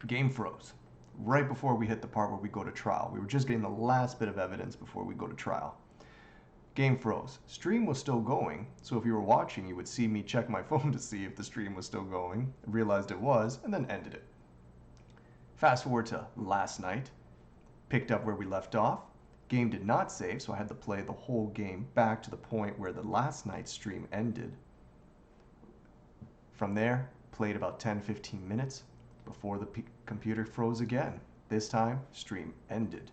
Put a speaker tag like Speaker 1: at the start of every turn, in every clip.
Speaker 1: Game froze. Right before we hit the part where we go to trial. We were just getting the last bit of evidence before we go to trial. Game froze. Stream was still going, so if you were watching, you would see me check my phone to see if the stream was still going, realized it was, and then ended it. Fast forward to last night, picked up where we left off. Game did not save, so I had to play the whole game back to the point where the last night's stream ended. From there, played about 10-15 minutes before the computer froze again. This time, stream ended.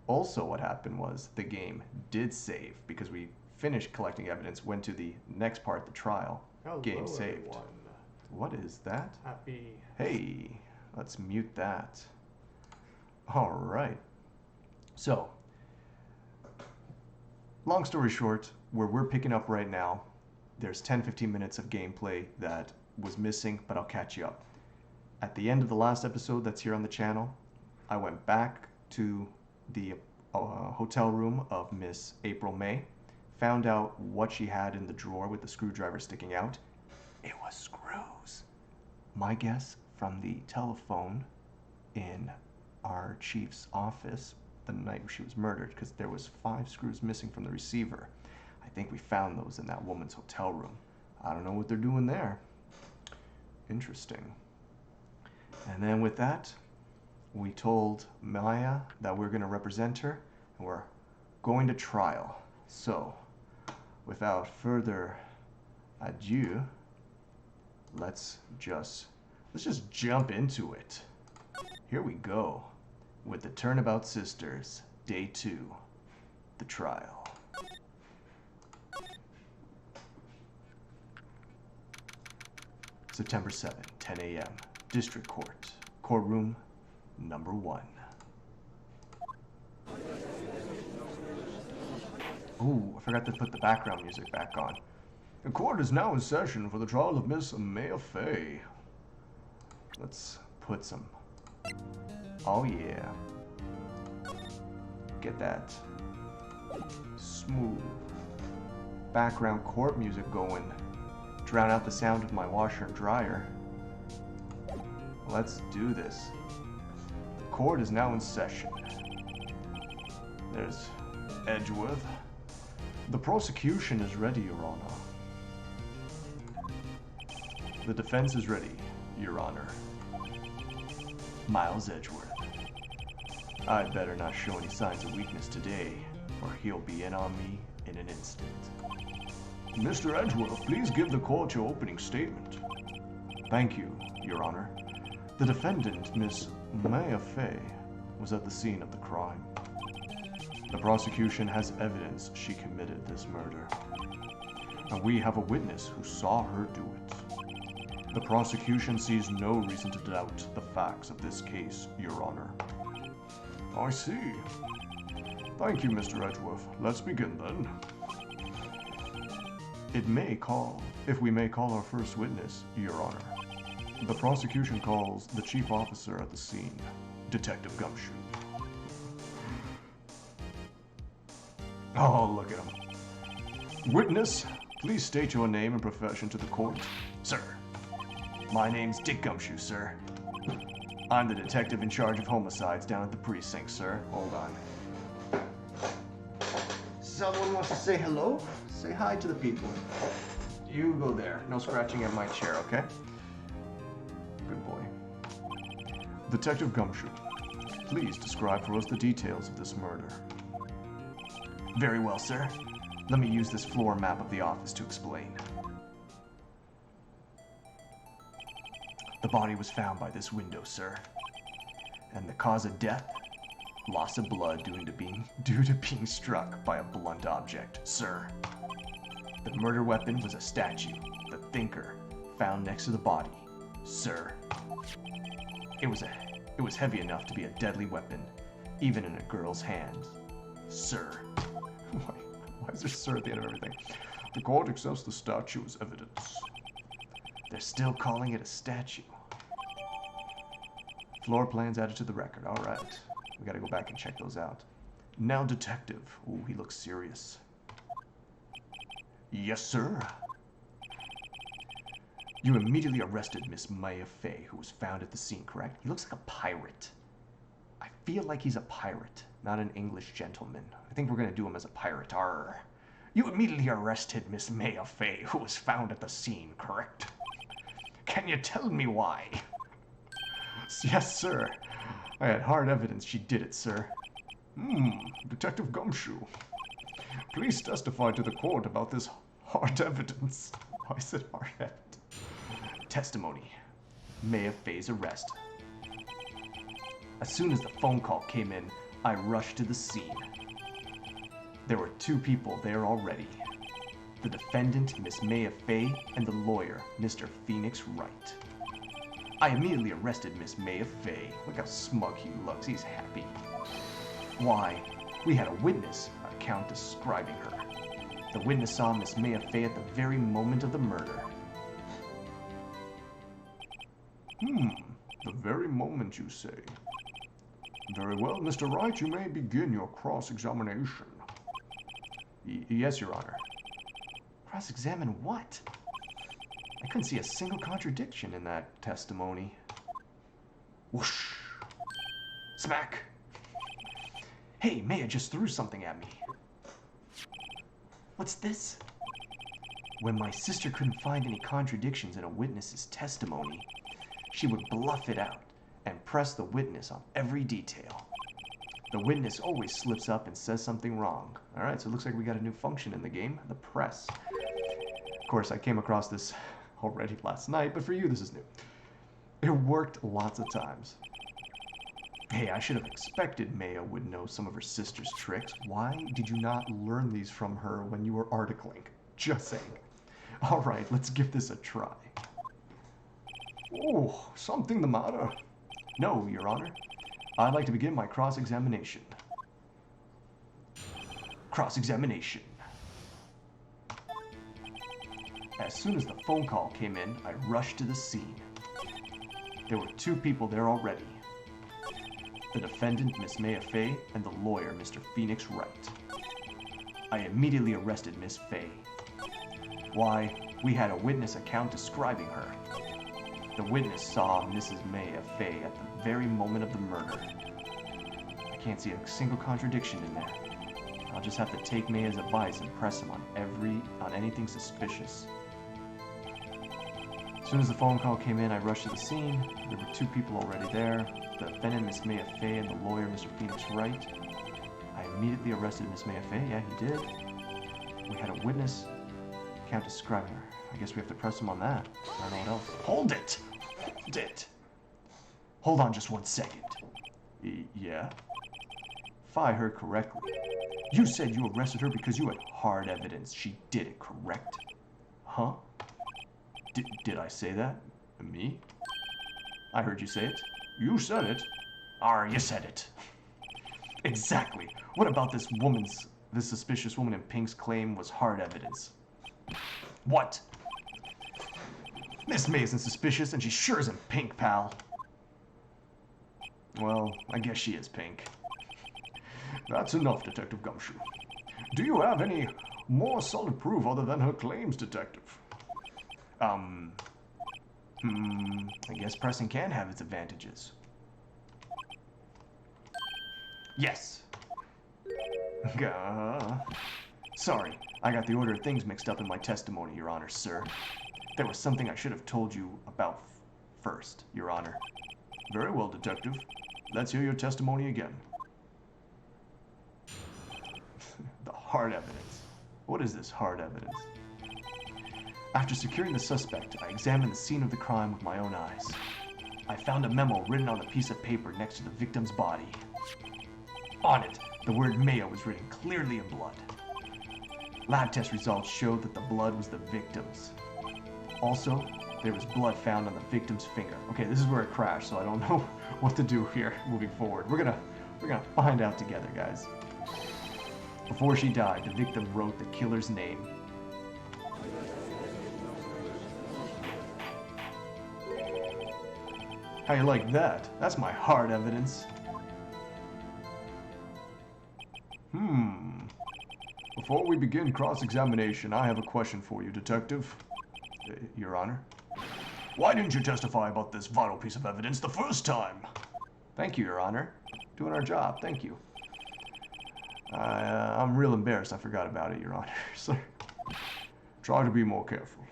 Speaker 1: Also, what happened was the game did save because we finished collecting evidence, went to the next part, the trial.
Speaker 2: Hello,
Speaker 1: game saved.
Speaker 2: everyone.
Speaker 1: What is that?
Speaker 2: Happy.
Speaker 1: Hey, let's mute that. All right. So, long story short, where we're picking up right now, there's 10-15 minutes of gameplay that was missing, but I'll catch you up. At the end of the last episode that's here on the channel, I went back to the hotel room of Miss April May, found out what she had in the drawer with the screwdriver sticking out. It was screws. My guess from the telephone in our chief's office the night she was murdered, because there was 5 screws missing from the receiver. I think we found those in that woman's hotel room. I don't know what they're doing there. Interesting. And then with that, we told Maya that we're going to represent her, and we're going to trial. So, without further ado, let's just jump into it. Here we go with the Turnabout Sisters, Day 2, the trial. September 7, 10 a.m., District Court, Courtroom Number 1. Ooh, I forgot to put the background music back on. The court is now in session for the trial of Miss Maya Fey. Let's put some... Oh yeah. Get that smooth background court music going. Drown out the sound of my washer and dryer. Let's do this. The court is now in session. There's Edgeworth. The prosecution is ready, Your Honor. The defense is ready, Your Honor. Miles Edgeworth. I'd better not show any signs of weakness today, or he'll be in on me in an instant. Mr. Edgeworth, please give the court your opening statement. Thank you, Your Honor. The defendant, Miss Maya Fey, was at the scene of the crime. The prosecution has evidence she committed this murder, and we have a witness who saw her do it. The prosecution sees no reason to doubt the facts of this case, Your Honor. I see. Thank you, Mr. Edgeworth. Let's begin then. If we may call our first witness, Your Honor. The prosecution calls the chief officer at the scene, Detective Gumshoe. Oh, look at him. Witness, please state your name and profession to the court. Sir, my name's Dick Gumshoe, sir. I'm the detective in charge of homicides down at the precinct, sir. Hold on. Someone wants to say hello? Say hi to the people. You go there. No scratching at my chair, okay? Good boy. Detective Gumshoe, please describe for us the details of this murder. Very well, sir. Let me use this floor map of the office to explain. The body was found by this window, sir. And the cause of death? Loss of blood due to being struck by a blunt object, sir. The murder weapon was a statue, the Thinker, found next to the body, sir. It was heavy enough to be a deadly weapon, even in a girl's hands, sir. Why is there sir at the end of everything? The court accepts the statue as evidence. They're still calling it a statue. Floor plans added to the record. All right. We gotta go back and check those out. Now, detective. Ooh, he looks serious. Yes, sir. You immediately arrested Miss Maya Fey, who was found at the scene, correct? He looks like a pirate. I feel like he's a pirate, not an English gentleman. I think we're going to do him as a pirate. Arr. You immediately arrested Miss Maya Fey, who was found at the scene, correct? Can you tell me why? Yes, sir. I had hard evidence she did it, sir. Detective Gumshoe. Please testify to the court about this hard evidence. Why is it hard evidence? Testimony. Maya Fey's arrest. As soon as the phone call came in, I rushed to the scene. There were 2 people there already. The defendant, Miss Maya Fey, and the lawyer, Mr. Phoenix Wright. I immediately arrested Miss Maya Fey. Look how smug he looks. He's happy. Why? We had a witness account describing her. The witness saw Miss Maya Fey at the very moment of the murder. The very moment, you say? Very well, Mr. Wright, you may begin your cross-examination. Yes, Your Honor. Cross-examine what? I couldn't see a single contradiction in that testimony. Whoosh! Smack! Hey, Maya just threw something at me. What's this? When my sister couldn't find any contradictions in a witness's testimony, she would bluff it out and press the witness on every detail. The witness always slips up and says something wrong. Alright, so it looks like we got a new function in the game, the press. Of course, I came across this already last night, but for you, this is new. It worked lots of times. Hey, I should have expected Maya would know some of her sister's tricks. Why did you not learn these from her when you were articling? Just saying. Alright, let's give this a try. Oh, something the matter? No, Your Honor. I'd like to begin my cross-examination. Cross-examination. As soon as the phone call came in, I rushed to the scene. There were 2 people there already. The defendant, Miss Maya Fey, and the lawyer, Mr. Phoenix Wright. I immediately arrested Miss Fey. Why? We had a witness account describing her. The witness saw Mrs. Maya Fey at the very moment of the murder. I can't see a single contradiction in there. I'll just have to take Maya's advice and press him on anything suspicious. As soon as the phone call came in, I rushed to the scene. There were 2 people already there. The defendant, Miss Maya Fey, and the lawyer, Mr. Phoenix Wright. I immediately arrested Miss Maya Fey. Yeah, he did. We had a witness account describing her. I guess we have to press him on that. I don't know what else. Hold it! Hold it! Hold on just 1 second. Yeah? If I heard correctly, you said you arrested her because you had hard evidence she did it, correct? Huh? Did I say that? Me? I heard you say it. You said it. You said it. Exactly. What about this suspicious woman in pink's claim was hard evidence? What? Miss May isn't suspicious, and she sure isn't pink, pal. Well, I guess she is pink. That's enough, Detective Gumshoe. Do you have any more solid proof other than her claims, Detective? I guess pressing can have its advantages. Yes. Sorry, I got the order of things mixed up in my testimony, Your Honor, sir. There was something I should have told you about first, Your Honor. Very well, Detective. Let's hear your testimony again. The hard evidence. What is this hard evidence? After securing the suspect, I examined the scene of the crime with my own eyes. I found a memo written on a piece of paper next to the victim's body. On it, the word Maya was written clearly in blood. Lab test results showed that the blood was the victim's. Also, there was blood found on the victim's finger. Okay, this is where it crashed, so I don't know what to do here moving forward. We're gonna find out together, guys. Before she died, the victim wrote the killer's name. How you like that? That's my hard evidence. Before we begin cross-examination, I have a question for you, Detective. Your Honor. Why didn't you testify about this vital piece of evidence the first time? Thank you, Your Honor. Doing our job, thank you. I'm real embarrassed I forgot about it, Your Honor. Sir. Try to be more careful.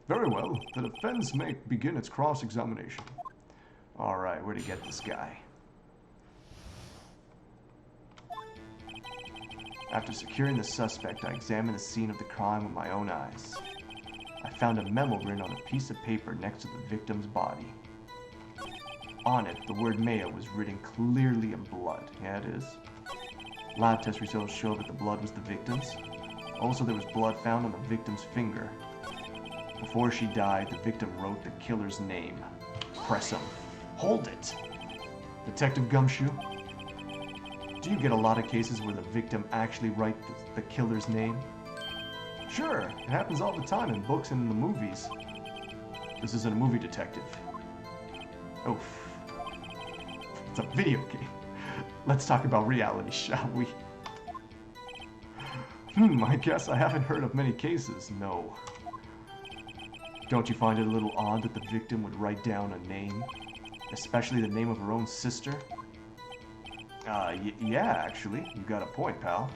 Speaker 1: Very well, the defense may begin its cross-examination. Alright, where to get this guy? After securing the suspect, I examined the scene of the crime with my own eyes. I found a memo written on a piece of paper next to the victim's body. On it, the word Maya was written clearly in blood. Yeah, it is. Lab test results show that the blood was the victim's. Also, there was blood found on the victim's finger. Before she died, the victim wrote the killer's name. Press him. Hold it! Detective Gumshoe, do you get a lot of cases where the victim actually writes the killer's name? Sure, it happens all the time in books and in the movies. This isn't a movie, detective. Oof. It's a video game. Let's talk about reality, shall we? I guess I haven't heard of many cases, no. Don't you find it a little odd that the victim would write down a name? Especially the name of her own sister? Yeah, actually. You got a point, pal.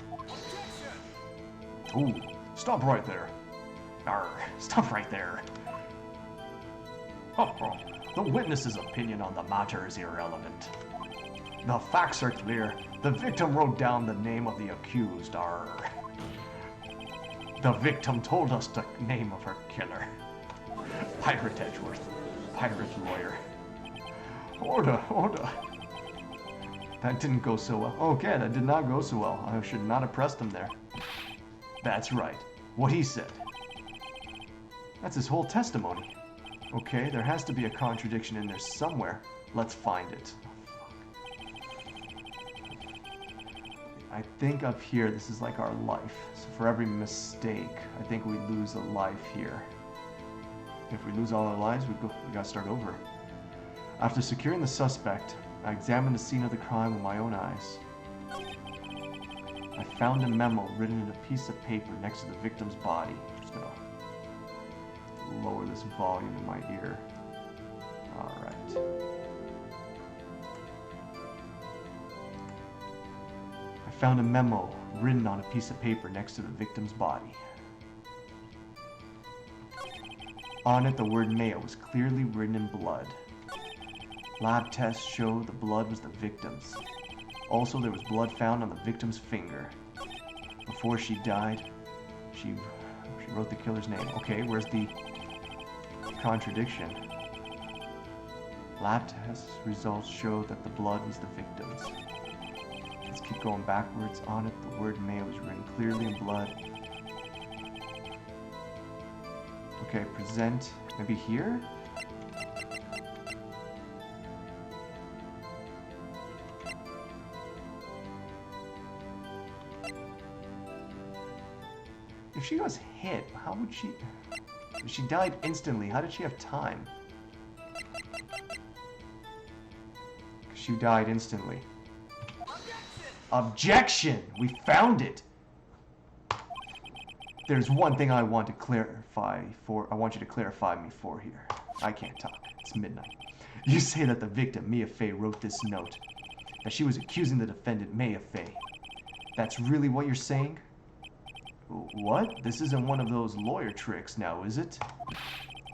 Speaker 1: Ooh, stop right there. Arr, stop right there. The witness's opinion on the matter is irrelevant. The facts are clear. The victim wrote down the name of the accused, arr. The victim told us the name of her killer. Pirate Edgeworth. Pirate lawyer. Order. That didn't go so well. Okay, that did not go so well. I should not have pressed him there. That's right. What he said. That's his whole testimony. Okay, there has to be a contradiction in there somewhere. Let's find it. I think up here, this is like our life. So for every mistake, I think we lose a life here. If we lose all our lives, we gotta start over. After securing the suspect, I examined the scene of the crime with my own eyes. I found a memo written in a piece of paper next to the victim's body. I'm just gonna lower this volume in my ear. Alright. I found a memo written on a piece of paper next to the victim's body. On it, the word Maya was clearly written in blood. Lab tests show the blood was the victim's. Also, there was blood found on the victim's finger. Before she died, she wrote the killer's name. Okay, where's the contradiction? Lab test results show that the blood was the victim's. Let's keep going backwards. On it, the word Maya was written clearly in blood. Okay, present. Maybe here? If she was hit, how would she... If she died instantly, how did she have time? She died instantly. Objection! We found it! There's one thing I want to clarify I want you to clarify me for here. I can't talk. It's midnight. You say that the victim, Mia Fey, wrote this note. That she was accusing the defendant, Mia Fey. That's really what you're saying? What? This isn't one of those lawyer tricks now, is it?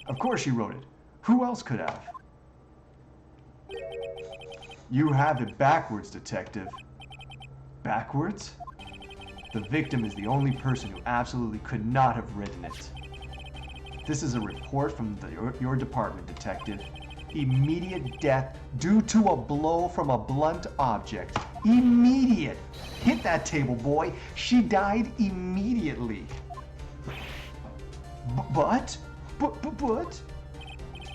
Speaker 1: Of course she wrote it. Who else could have? You have it backwards, detective. Backwards? The victim is the only person who absolutely could not have written it. This is a report from your department, detective. Immediate death due to a blow from a blunt object. Immediate! Hit that table, boy. She died immediately. But?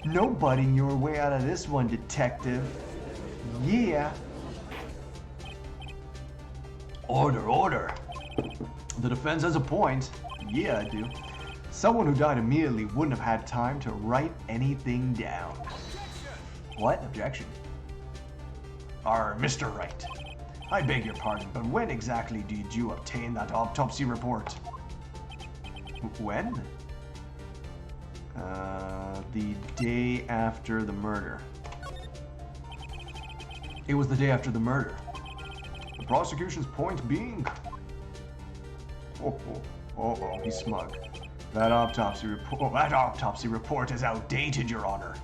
Speaker 1: No butting your way out of this one, detective. Yeah. Order. The defense has a point. Yeah, I do. Someone who died immediately wouldn't have had time to write anything down. What? Objection. Mr. Wright. I beg your pardon, but when exactly did you obtain that autopsy report? When? The day after the murder. It was the day after the murder. The prosecution's point being... Oh, he's smug. That autopsy report is outdated, Your Honor.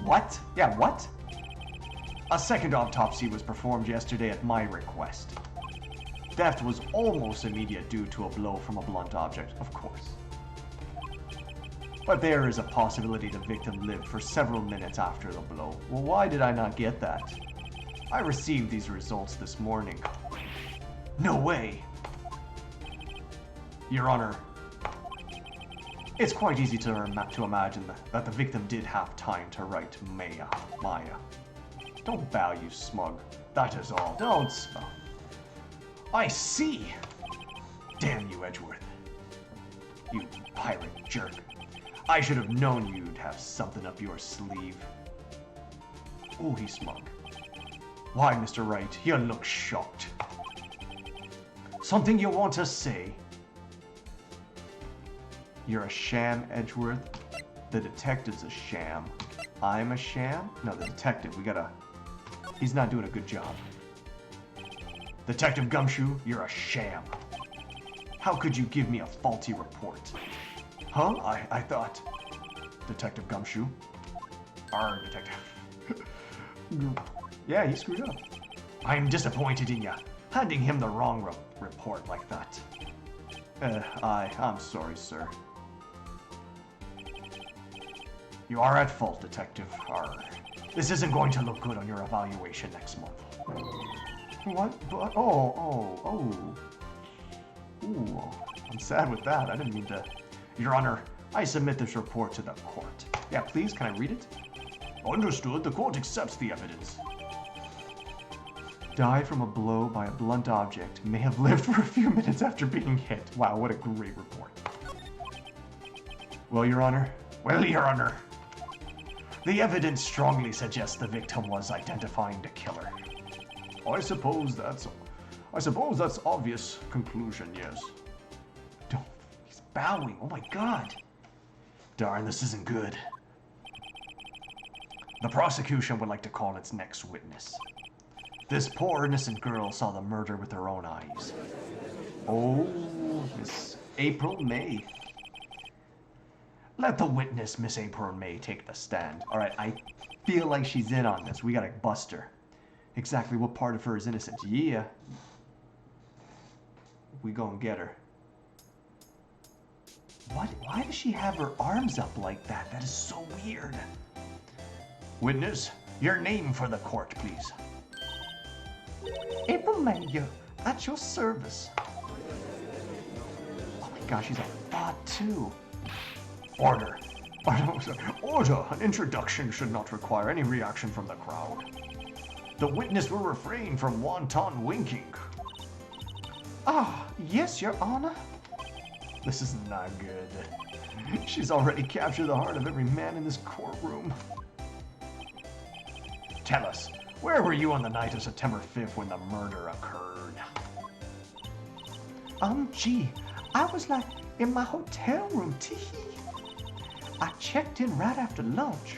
Speaker 1: What? Yeah, what? A second autopsy was performed yesterday at my request. Death was almost immediate due to a blow from a blunt object, of course. But there is a possibility the victim lived for several minutes after the blow. Well, why did I not get that? I received these results this morning. No way! Your Honor, it's quite easy to imagine that the victim did have time to write Maya. Don't bow, you smug. That is all. Don't smug. I see! Damn you, Edgeworth. You pirate jerk. I should have known you'd have something up your sleeve. Oh, he's smug. Why, Mr. Wright, you look shocked. Something you want to say? You're a sham, Edgeworth. The detective's a sham. I'm a sham? No, the detective, he's not doing a good job. Detective Gumshoe, you're a sham. How could you give me a faulty report? Huh? I thought... Detective Gumshoe? Our detective. Yeah, he screwed up. I'm disappointed in you, handing him the wrong report like that. I'm sorry, sir. You are at fault, Detective. This isn't going to look good on your evaluation next month. What? But, Ooh, I'm sad with that. I didn't mean to... Your Honor, I submit this report to the court. Yeah, please, can I read it? Understood. The court accepts the evidence. Died from a blow by a blunt object. May have lived for a few minutes after being hit. Wow, what a great report. Well, Your Honor. The evidence strongly suggests the victim was identifying the killer. I suppose that's obvious conclusion, yes. Don't. He's bowing. Oh my God. Darn, this isn't good. The prosecution would like to call its next witness. This poor innocent girl saw the murder with her own eyes. Oh, Miss April May. Let the witness, Miss April May, take the stand. All right, I feel like she's in on this. We gotta bust her. Exactly what part of her is innocent? Yeah. We gonna get her. What? Why does she have her arms up like that? That is so weird. Witness, your name for the court, please. April May, at your service. Oh my gosh, she's a bot too. Order. Order. An introduction should not require any reaction from the crowd. The witness will refrain from wanton winking. Ah, yes, Your Honor. This is not good. She's already captured the heart of every man in this courtroom. Tell us, where were you on the night of September 5th when the murder occurred? Gee, I was like in my hotel room, teehee. I checked in right after lunch.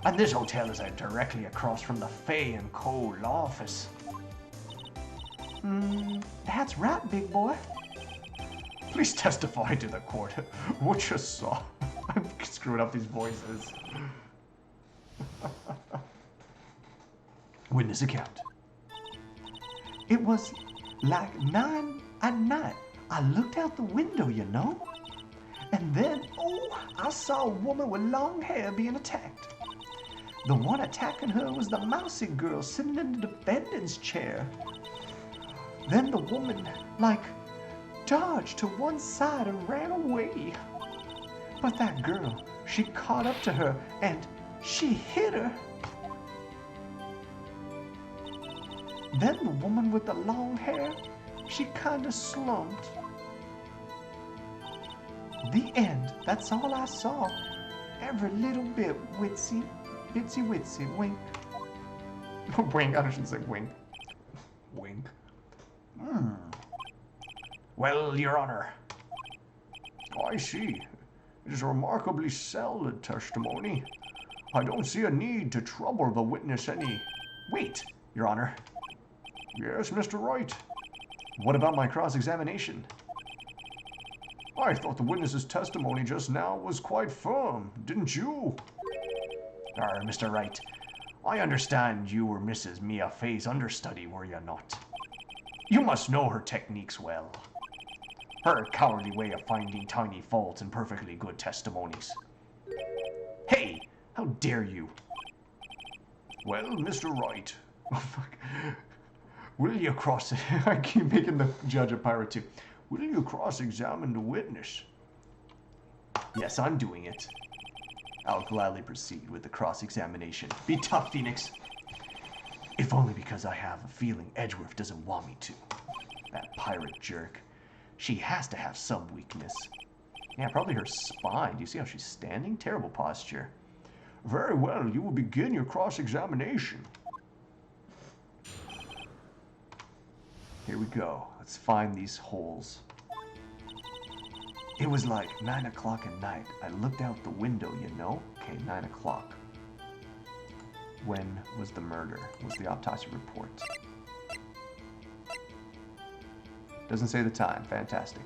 Speaker 1: And this hotel is directly across from the Fay and Cole office. That's right, big boy. Please testify to the court what you saw. I'm screwing up these voices. Witness account. It was like 9 at night. I looked out the window, you know. And then, I saw a woman with long hair being attacked. The one attacking her was the mousy girl sitting in the defendant's chair. Then the woman, dodged to one side and ran away. But that girl, she caught up to her and she hit her. Then the woman with the long hair, she kinda slumped. The end. That's all I saw. Every little bit witsy wink. Wink, I shouldn't say wink. Wink. Well, Your Honor. I see. It is a remarkably solid testimony. I don't see a need to trouble the witness any. Wait, Your Honor. Yes, Mr. Wright. What about my cross-examination? I thought the witness's testimony just now was quite firm, didn't you? Mr. Wright, I understand you were Mrs. Mia Fey's understudy, were you not? You must know her techniques well. Her cowardly way of finding tiny faults in perfectly good testimonies. Hey, how dare you? Well, Mr. Wright. Oh, fuck. Will you cross... I keep making the judge a pirate too. Will you cross-examine the witness? Yes, I'm doing it. I'll gladly proceed with the cross-examination. Be tough, Phoenix. If only because I have a feeling Edgeworth doesn't want me to. That pirate jerk. She has to have some weakness. Yeah, probably her spine. Do you see how she's standing? Terrible posture. Very well, you will begin your cross-examination. Here we go. Let's find these holes. It was like 9 o'clock at night. I looked out the window, you know? Okay, 9 o'clock. When was the murder? Was the autopsy report? Doesn't say the time. Fantastic.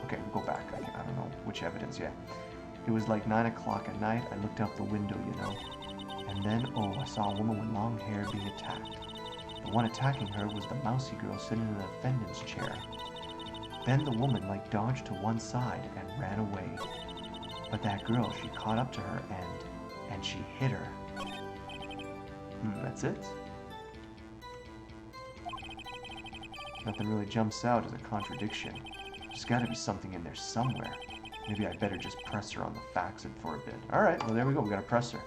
Speaker 1: Okay, we'll go back. I don't know which evidence, yeah. It was like 9 o'clock at night. I looked out the window, you know. And then, I saw a woman with long hair being attacked. The one attacking her was the mousy girl sitting in the defendant's chair. Then the woman, dodged to one side and ran away. But that girl, she caught up to her and she hit her. That's it? Nothing really jumps out as a contradiction. There's gotta be something in there somewhere. Maybe I better just press her on the facts for a bit. Alright, well there we go, we gotta press her.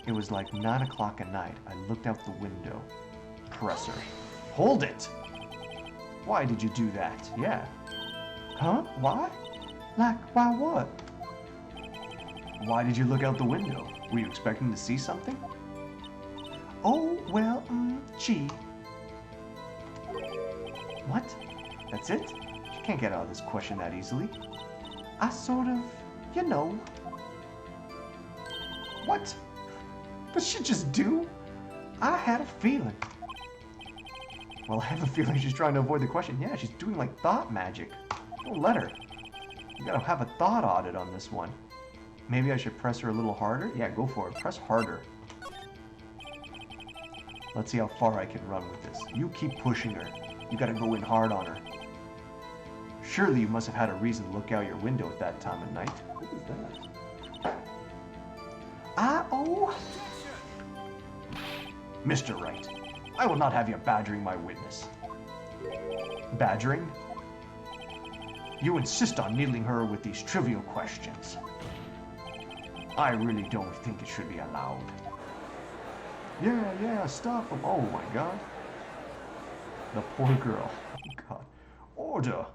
Speaker 1: It was like 9 o'clock at night. I looked out the window. Press her. Hold it! Why did you do that? Yeah. Huh? Why? Why what? Why did you look out the window? Were you expecting to see something? Oh, well, gee. What? That's it? She can't get out of this question that easily. I sort of, you know. What? But she just do? I had a feeling. Well, I have a feeling she's trying to avoid the question. Yeah, she's doing thought magic. Don't let her. You gotta have a thought audit on this one. Maybe I should press her a little harder? Yeah, go for it. Press harder. Let's see how far I can run with this. You keep pushing her. You gotta go in hard on her. Surely you must have had a reason to look out your window at that time of night. What is that? Mr. Wright, I will not have you badgering my witness. Badgering? You insist on needling her with these trivial questions. I really don't think it should be allowed. Yeah, stop them. Oh my god. The poor girl. Oh god. Order.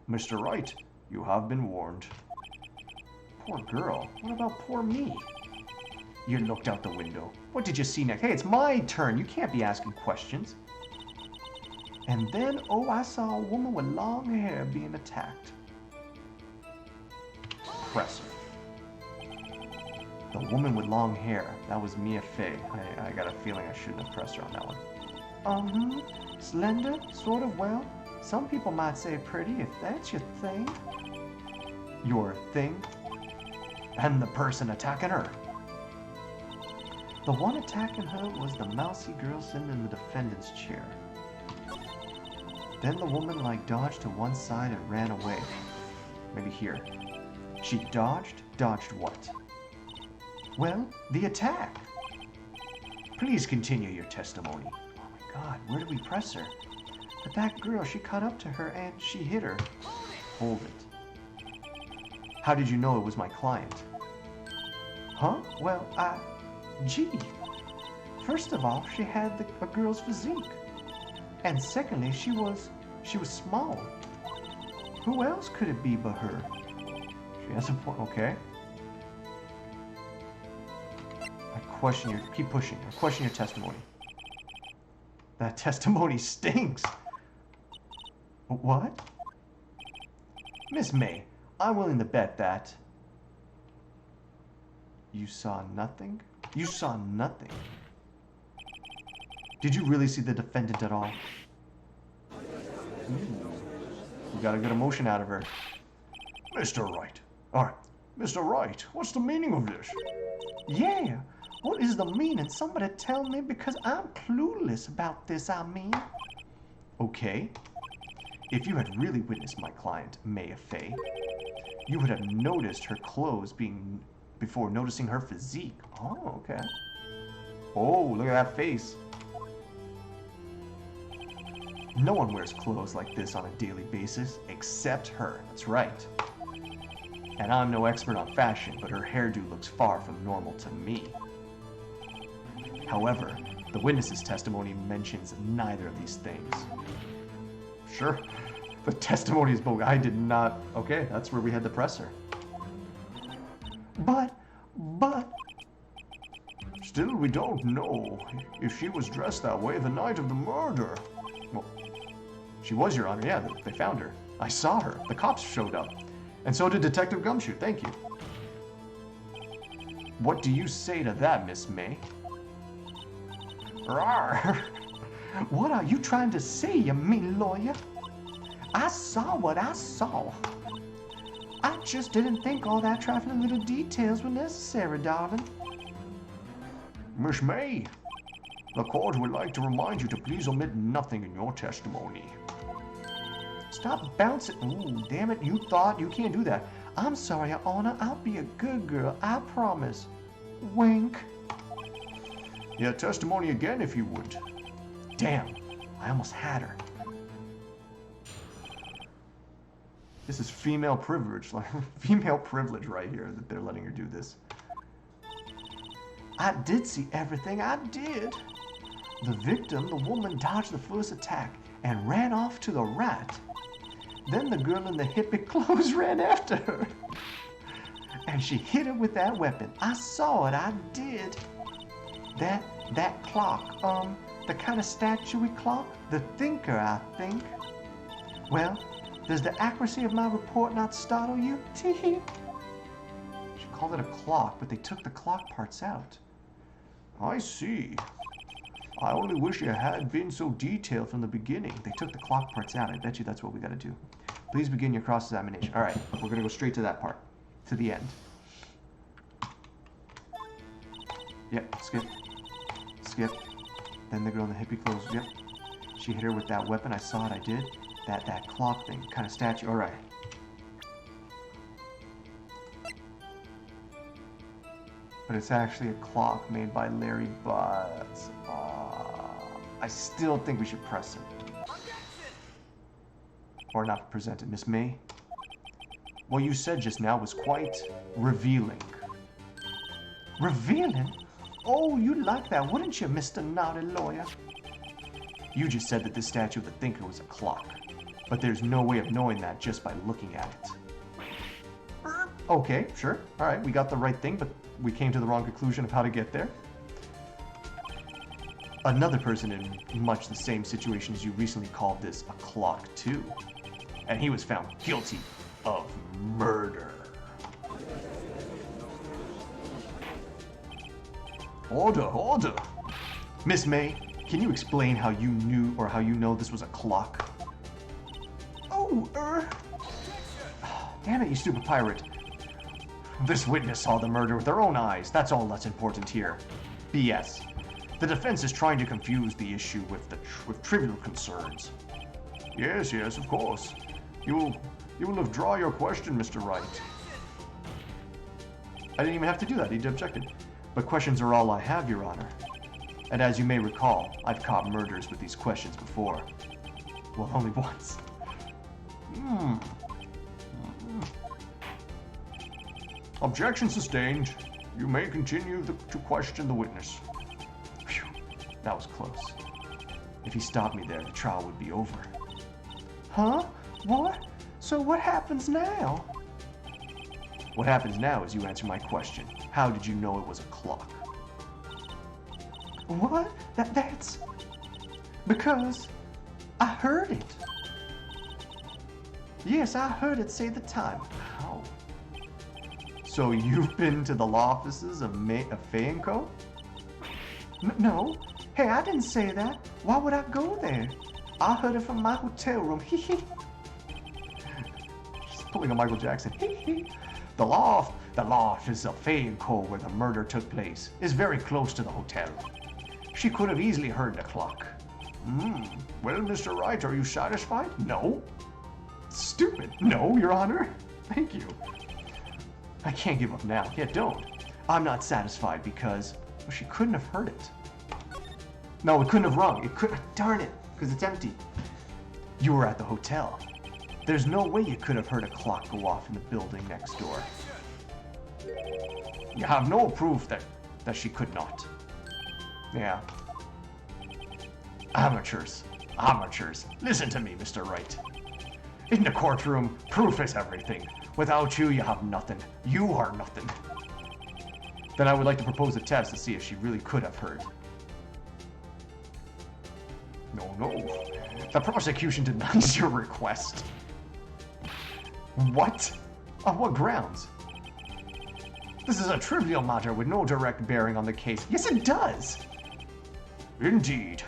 Speaker 1: Mr. Wright, you have been warned. Poor girl. What about poor me? You looked out the window. What did you see next? Hey, it's my turn. You can't be asking questions. And then, I saw a woman with long hair being attacked. Press her. The woman with long hair. That was Mia Fey. I got a feeling I shouldn't have pressed her on that one. Slender, sort of, well. Some people might say pretty, if that's your thing. Your thing? And the person attacking her. The one attacking her was the mousy girl sitting in the defendant's chair. Then the woman dodged to one side and ran away. Maybe here. She dodged? Dodged what? Well, the attack. Please continue your testimony. Oh my god, where did we press her? But that girl, she caught up to her and she hit her. Hold it. How did you know it was my client? Huh? Well, gee. First of all, she had a girl's physique. And secondly, she was small. Who else could it be but her? She has a point. Okay. Keep pushing. I question your testimony. That testimony stinks. What? Miss May, I'm willing to bet that... You saw nothing? You saw nothing. Did you really see the defendant at all? You got a good emotion out of her.
Speaker 2: Mr. Wright. Alright. Mr. Wright, what's the meaning of this?
Speaker 1: Yeah, what is the meaning? Somebody tell me, because I'm clueless about this, I mean. Okay. If you had really witnessed my client, Maya Fey, you would have noticed her clothes before noticing her physique. Oh, okay. Oh, look at that face. No one wears clothes like this on a daily basis, except her. That's right. And I'm no expert on fashion, but her hairdo looks far from normal to me. However, the witness's testimony mentions neither of these things. Sure, the testimony is bogus. I did not... Okay, that's where we had the presser. But...
Speaker 2: Still, we don't know if she was dressed that way the night of the murder.
Speaker 1: Well, she was, Your Honor. Yeah, they found her. I saw her. The cops showed up. And so did Detective Gumshoe. Thank you. What do you say to that, Miss May? Rawr. What are you trying to say, you mean lawyer? I saw what I saw. I just didn't think all that trifling little details were necessary, darling.
Speaker 2: Miss May, the court would like to remind you to please omit nothing in your testimony.
Speaker 1: Stop bouncing. Ooh, damn it, you thought you can't do that. I'm sorry, Your Honor. I'll be a good girl. I promise. Wink.
Speaker 2: Yeah, testimony again if you would.
Speaker 1: Damn, I almost had her. This is female privilege, like female privilege right here that they're letting her do this. I did see everything, I did. The victim, the woman, dodged the first attack and ran off to the right. Then the girl in the hippie clothes ran after her. And she hit her with that weapon. I saw it, I did. That clock, the kind of statuary clock, the thinker, I think. Well, does the accuracy of my report not startle you? Tee-hee. She called it a clock, but they took the clock parts out.
Speaker 2: I see. I only wish you had been so detailed from the beginning.
Speaker 1: They took the clock parts out. I bet you that's what we gotta do. Please begin your cross-examination. All right, we're gonna go straight to that part, to the end. Yep, skip. Skip. Then the girl in the hippie clothes, yep. She hit her with that weapon. I saw it, I did. That clock thing, kind of statue. All right. But it's actually a clock made by Larry Butts. I still think we should press it. Or not present it. Miss May, what you said just now was quite revealing. Revealing? Oh, you'd like that, wouldn't you, Mr. Naughty Lawyer? You just said that this statue of the thinker was a clock. But there's no way of knowing that just by looking at it. Okay, sure. All right, we got the right thing, but we came to the wrong conclusion of how to get there. Another person in much the same situation as you recently called this a clock too. And he was found guilty of murder.
Speaker 2: Order, order.
Speaker 1: Miss May, can you explain how you knew or how you know this was a clock? Oh, damn it, you stupid pirate. This witness saw the murder with their own eyes. That's all that's important here. BS. The defense is trying to confuse the issue with trivial concerns.
Speaker 2: Yes, of course. You will withdraw your question, Mr. Wright.
Speaker 1: I didn't even have to do that. He objected. But questions are all I have, Your Honor. And as you may recall, I've caught murders with these questions before. Well, only once.
Speaker 2: Objection sustained. You may continue to question the witness.
Speaker 1: Phew, that was close. If he stopped me there, the trial would be over. Huh? What? So what happens now? What happens now is you answer my question. How did you know it was a clock? What? That's... Because I heard it. Yes, I heard it say the time. How? So you've been to the law offices of Faye & Co? No. Hey, I didn't say that. Why would I go there? I heard it from my hotel room. She's pulling a Michael Jackson. The law office of Faye & Co, where the murder took place, is very close to the hotel. She could have easily heard the clock. Well, Mr. Wright, are you satisfied? No. Stupid. No, Your Honor. Thank you. I can't give up now. Yeah, don't. I'm not satisfied because she couldn't have heard it. No, it couldn't have rung. It could. Darn it, because it's empty. You were at the hotel. There's no way you could have heard a clock go off in the building next door. You have no proof that she could not. Yeah. Amateurs. Listen to me, Mr. Wright. In the courtroom, proof is everything. Without you, you have nothing. You are nothing. Then I would like to propose a test to see if she really could have heard. No. The prosecution denies your request. What? On what grounds? This is a trivial matter with no direct bearing on the case. Yes, it does. Indeed.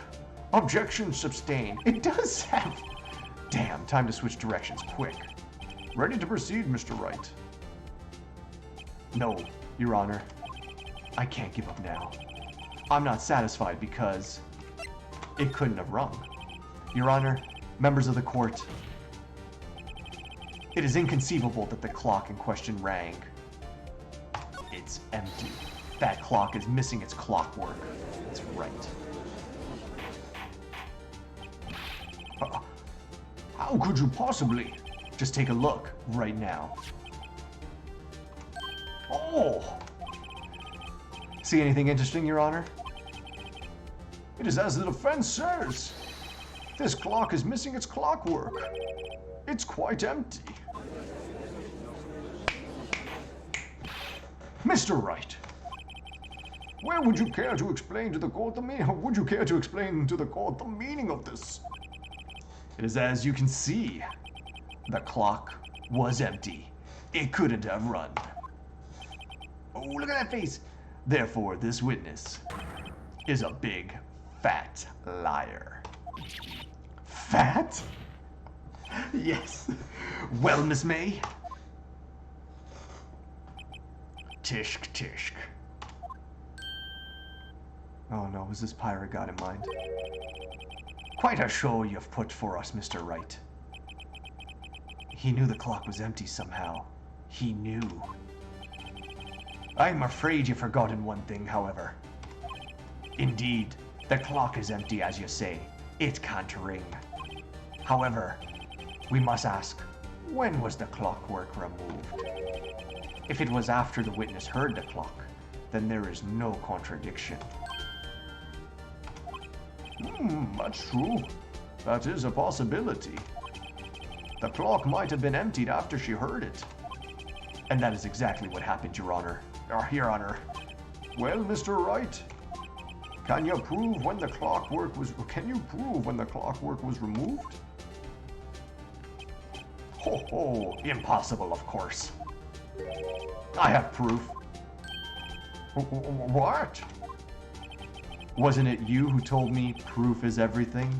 Speaker 1: Objection sustained. It does have... Damn, time to switch directions, quick. Ready to proceed, Mr. Wright? No, Your Honor. I can't give up now. I'm not satisfied because it couldn't have rung. Your Honor, members of the court, it is inconceivable that the clock in question rang. It's empty. That clock is missing its clockwork. That's right. How could you possibly? Just take a look right now. Oh! See anything interesting, Your Honor? It is as the defense says. This clock is missing its clockwork. It's quite empty. Mr. Wright, where would you care to explain to the court the meaning? Would you care to explain to the court the meaning of this? It is as you can see. The clock was empty. It couldn't have run. Oh, look at that face. Therefore, this witness is a big, fat liar. Fat? Yes. Well, Miss May? Tishk, tishk. Oh no, was this pirate god in mind? Quite a show you've put for us, Mr. Wright. He knew the clock was empty somehow. He knew. I'm afraid you've forgotten one thing, however. Indeed, the clock is empty, as you say. It can't ring. However, we must ask, when was the clockwork removed? If it was after the witness heard the clock, then there is no contradiction. That's true. That is a possibility. The clock might have been emptied after she heard it. And that is exactly what happened, Your Honor. Your Honor. Well, Mr. Wright, can you prove when the clockwork was removed? Ho, impossible, of course. I have proof. What? Wasn't it you who told me proof is everything?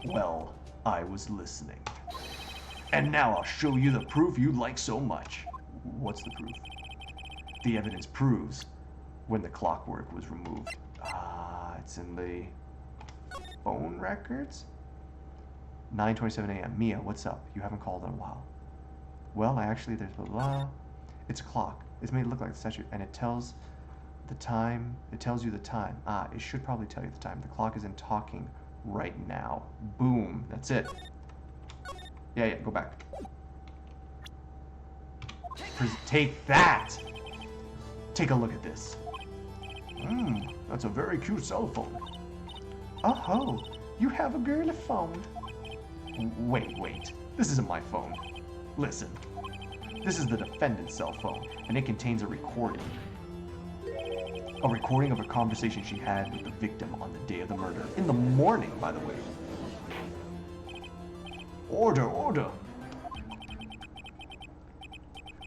Speaker 1: Well, I was listening. And now I'll show you the proof you like so much. What's the proof? The evidence proves when the clockwork was removed. It's in the phone records? 9:27 a.m. Mia, what's up? You haven't called in a while. Well, there's blah, blah. It's a clock. It's made it look like a statue, and it tells the time. It tells you the time. It should probably tell you the time. The clock isn't talking right now. Boom. That's it. Yeah, go back. Take that! Take a look at this. That's a very cute cell phone. Oh, you have a girly phone. Wait. This isn't my phone. Listen. This is the defendant's cell phone, and it contains a recording. A recording of a conversation she had with the victim on the day of the murder. In the morning, by the way.
Speaker 2: Order, order.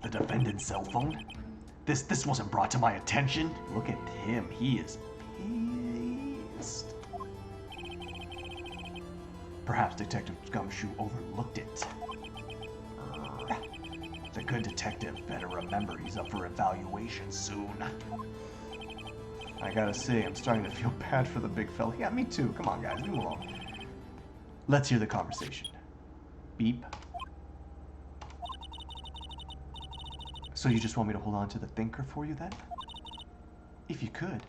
Speaker 1: The defendant's cell phone? This wasn't brought to my attention. Look at him. He is pissed. Perhaps Detective Gumshoe overlooked it. The good detective better remember he's up for evaluation soon. I gotta say, I'm starting to feel bad for the big fella. Yeah, me too. Come on, guys, leave him alone. Let's hear the conversation. Beep. So you just want me to hold on to the thinker for you then? If you could.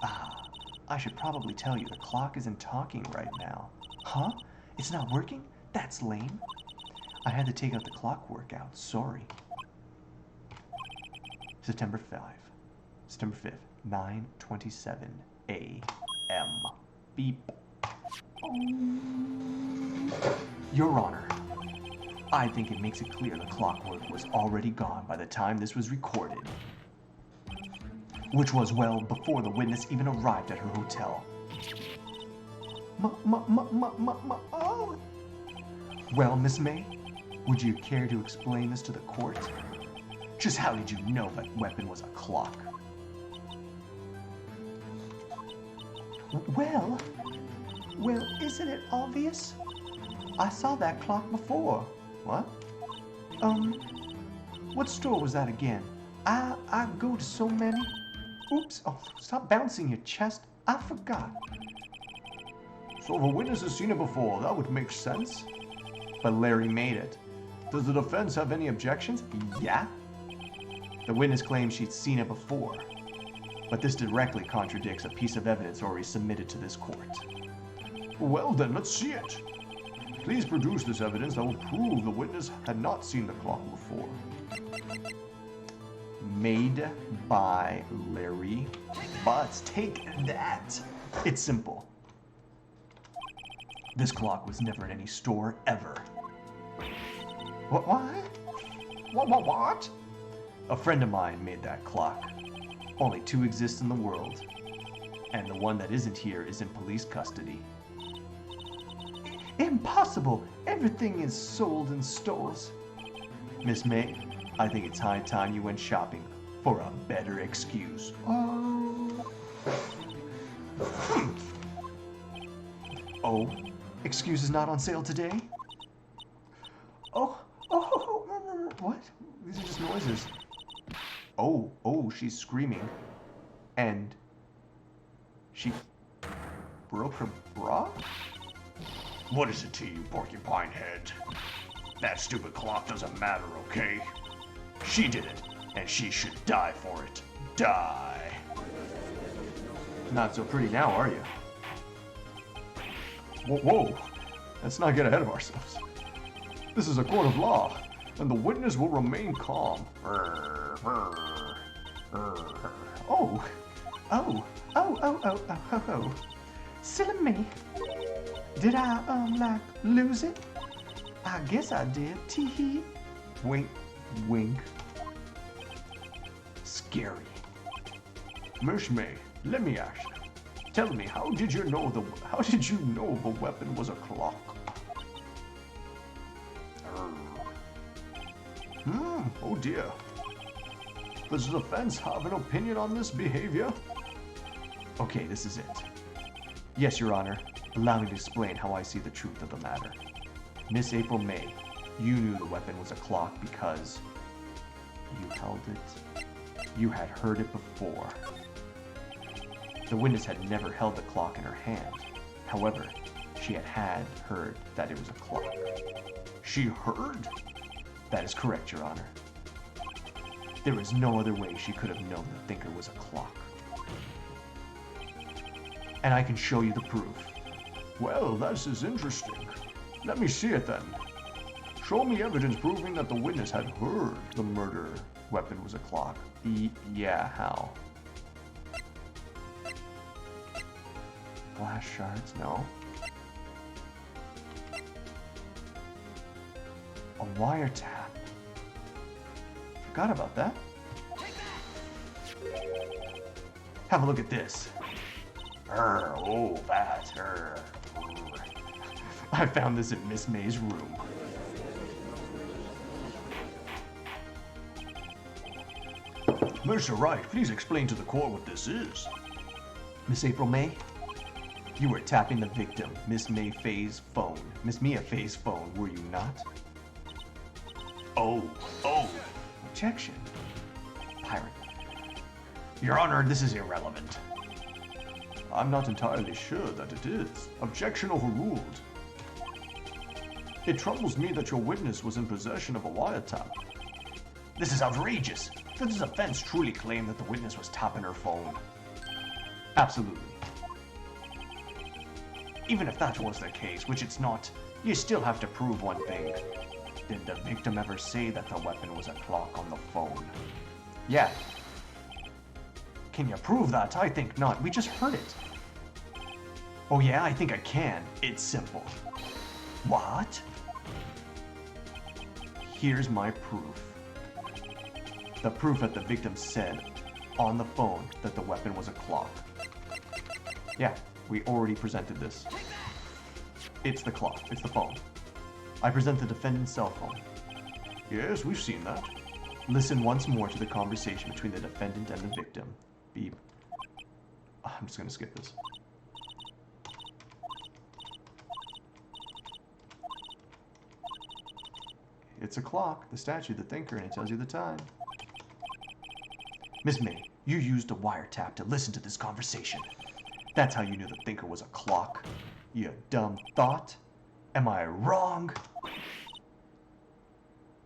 Speaker 1: I should probably tell you the clock isn't talking right now. Huh? It's not working? That's lame. I had to take out the clock workout. Sorry. September 5th, 9:27 a.m. Beep. Your Honor, I think it makes it clear the clockwork was already gone by the time this was recorded, which was well before the witness even arrived at her hotel. Oh. Well, Miss May, would you care to explain this to the court? Just how did you know that weapon was a clock? Well, isn't it obvious? I saw that clock before. What? What store was that again? I go to so many. Oops, oh, stop bouncing your chest. I forgot.
Speaker 2: So if a witness has seen it before, that would make sense.
Speaker 1: But Larry made it.
Speaker 2: Does the defense have any objections?
Speaker 1: Yeah. The witness claims she'd seen it before. But this directly contradicts a piece of evidence already submitted to this court.
Speaker 2: Well then, let's see it. Please produce this evidence that will prove the witness had not seen the clock before.
Speaker 1: Made by Larry. But take that. It's simple. This clock was never in any store ever. What? A friend of mine made that clock. Only two exist in the world. And the one that isn't here is in police custody. Impossible! Everything is sold in stores. Miss May, I think it's high time you went shopping for a better excuse. Oh, excuse is not on sale today? Oh, what? These are just noises. Oh, she's screaming. And she broke her bra?
Speaker 2: What is it to you, porcupine head? That stupid clock doesn't matter, okay? She did it, and she should die for it. Die.
Speaker 1: Not so pretty now, are you?
Speaker 2: Whoa. Let's not get ahead of ourselves. This is a court of law, and the witness will remain calm.
Speaker 1: Oh. Silly me. Did I, lose it? I guess I did. Tee-hee. Wink, wink. Scary.
Speaker 2: Miss May, let me ask you. Tell me, how did you know the weapon was a clock? Oh dear. Does the defense have an opinion on this behavior?
Speaker 1: Okay, this is it. Yes, Your Honor. Allow me to explain how I see the truth of the matter. Miss April May, you knew the weapon was a clock because you held it. You had heard it before. The witness had never held the clock in her hand. However, she had heard that it was a clock.
Speaker 2: She heard?
Speaker 1: That is correct, Your Honor. There is no other way she could have known the thinker was a clock. And I can show you the proof.
Speaker 2: Well, this is interesting. Let me see it then. Show me evidence proving that the witness had heard the murder weapon was a clock.
Speaker 1: Yeah, how? Flash shards, no. A wiretap. Forgot about that. Have a look at this.
Speaker 2: Oh, that.
Speaker 1: I found this in Miss May's room.
Speaker 2: Mr. Wright, please explain to the court what this is.
Speaker 1: Miss April May, you were tapping the victim, Miss May Faye's phone. Miss Mia Faye's phone, were you not?
Speaker 2: Oh.
Speaker 1: Objection. Pirate.
Speaker 2: Your Honor, this is irrelevant.
Speaker 1: I'm not entirely sure that it is. Objection overruled. It troubles me that your witness was in possession of a wiretap.
Speaker 2: This is outrageous. Does the defense truly claim that the witness was tapping her phone?
Speaker 1: Absolutely.
Speaker 2: Even if that was the case, which it's not, you still have to prove one thing. Did the victim ever say that the weapon was a clock on the phone?
Speaker 1: Yeah.
Speaker 2: Can you prove that? I think not. We just heard it.
Speaker 1: Oh yeah, I think I can. It's simple.
Speaker 2: What?
Speaker 1: Here's my proof. The proof that the victim said on the phone that the weapon was a clock. Yeah, we already presented this. It's the clock. It's the phone. I present the defendant's cell phone.
Speaker 2: Yes, we've seen that.
Speaker 1: Listen once more to the conversation between the defendant and the victim. Beep. I'm just going to skip this. It's a clock, the statue, the thinker, and it tells you the time. Miss May, you used a wiretap to listen to this conversation. That's how you knew the thinker was a clock. You dumb thought. Am I wrong?